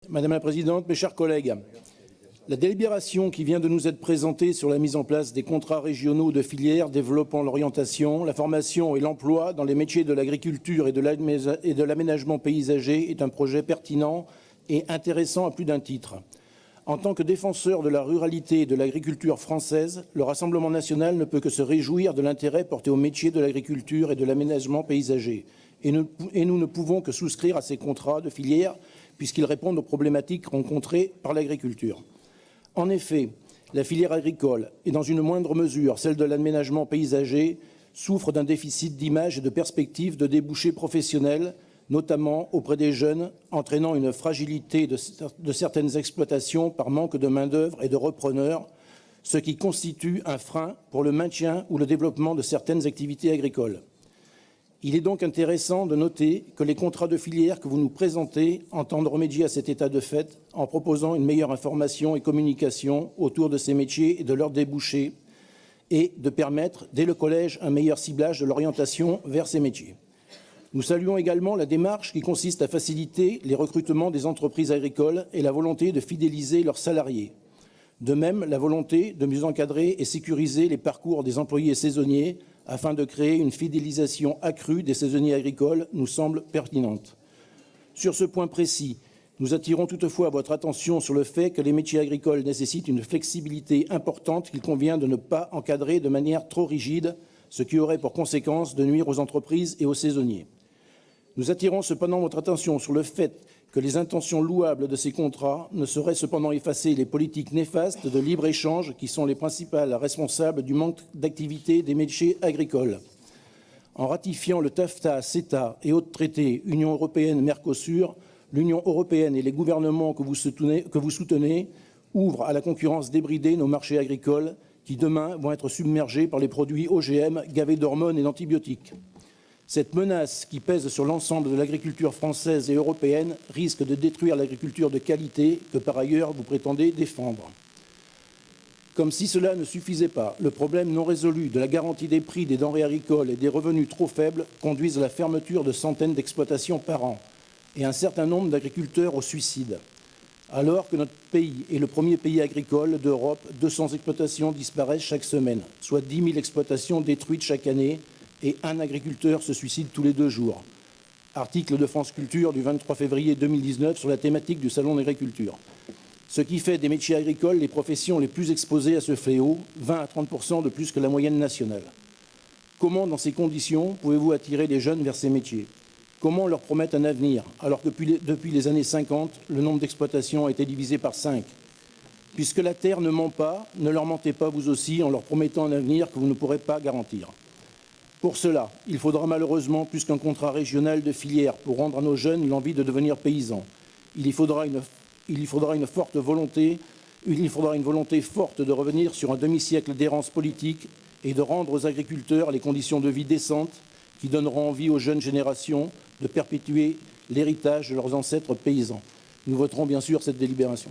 Madame la Présidente, mes chers collègues, la délibération qui vient de nous être présentée sur la mise en place des contrats régionaux de filière développant l'orientation, la formation et l'emploi dans les métiers de l'agriculture et de l'aménagement paysager est un projet pertinent et intéressant à plus d'un titre. En tant que défenseur de la ruralité et de l'agriculture française, le Rassemblement national ne peut que se réjouir de l'intérêt porté aux métiers de l'agriculture et de l'aménagement paysager. Et nous ne pouvons que souscrire à ces contrats de filière puisqu'ils répondent aux problématiques rencontrées par l'agriculture. En effet, la filière agricole, et dans une moindre mesure celle de l'aménagement paysager, souffre d'un déficit d'image et de perspectives de débouchés professionnels, notamment auprès des jeunes, entraînant une fragilité de certaines exploitations par manque de main-d'œuvre et de repreneurs, ce qui constitue un frein pour le maintien ou le développement de certaines activités agricoles. Il est donc intéressant de noter que les contrats de filière que vous nous présentez entendent remédier à cet état de fait en proposant une meilleure information et communication autour de ces métiers et de leurs débouchés et de permettre, dès le collège, un meilleur ciblage de l'orientation vers ces métiers. Nous saluons également la démarche qui consiste à faciliter les recrutements des entreprises agricoles et la volonté de fidéliser leurs salariés. De même, la volonté de mieux encadrer et sécuriser les parcours des employés saisonniers afin de créer une fidélisation accrue des saisonniers agricoles nous semble pertinente. Sur ce point précis, nous attirons toutefois votre attention sur le fait que les métiers agricoles nécessitent une flexibilité importante qu'il convient de ne pas encadrer de manière trop rigide, ce qui aurait pour conséquence de nuire aux entreprises et aux saisonniers. Nous attirons cependant votre attention sur le fait que les intentions louables de ces contrats ne sauraient cependant effacer les politiques néfastes de libre-échange qui sont les principales responsables du manque d'activité des métiers agricoles. En ratifiant le TAFTA, CETA et autres traités Union européenne-Mercosur, l'Union européenne et les gouvernements que vous soutenez ouvrent à la concurrence débridée nos marchés agricoles qui demain vont être submergés par les produits OGM gavés d'hormones et d'antibiotiques. Cette menace qui pèse sur l'ensemble de l'agriculture française et européenne risque de détruire l'agriculture de qualité que par ailleurs vous prétendez défendre. Comme si cela ne suffisait pas, le problème non résolu de la garantie des prix des denrées agricoles et des revenus trop faibles conduisent à la fermeture de centaines d'exploitations par an et un certain nombre d'agriculteurs au suicide. Alors que notre pays est le premier pays agricole d'Europe, 200 exploitations disparaissent chaque semaine, soit 10 000 exploitations détruites chaque année, et un agriculteur se suicide tous les 2 jours. Article de France Culture du 23 février 2019 sur la thématique du Salon d'agriculture. Ce qui fait des métiers agricoles les professions les plus exposées à ce fléau, 20 à 30% de plus que la moyenne nationale. Comment, dans ces conditions, pouvez-vous attirer les jeunes vers ces métiers? Comment leur promettre un avenir, alors que depuis les années 50, le nombre d'exploitations a été divisé par 5? Puisque la terre ne ment pas, ne leur mentez pas vous aussi en leur promettant un avenir que vous ne pourrez pas garantir. Pour cela, il faudra malheureusement plus qu'un contrat régional de filière pour rendre à nos jeunes l'envie de devenir paysans. Il y faudra une volonté forte de revenir sur un demi-siècle d'errance politique et de rendre aux agriculteurs les conditions de vie décentes qui donneront envie aux jeunes générations de perpétuer l'héritage de leurs ancêtres paysans. Nous voterons bien sûr cette délibération.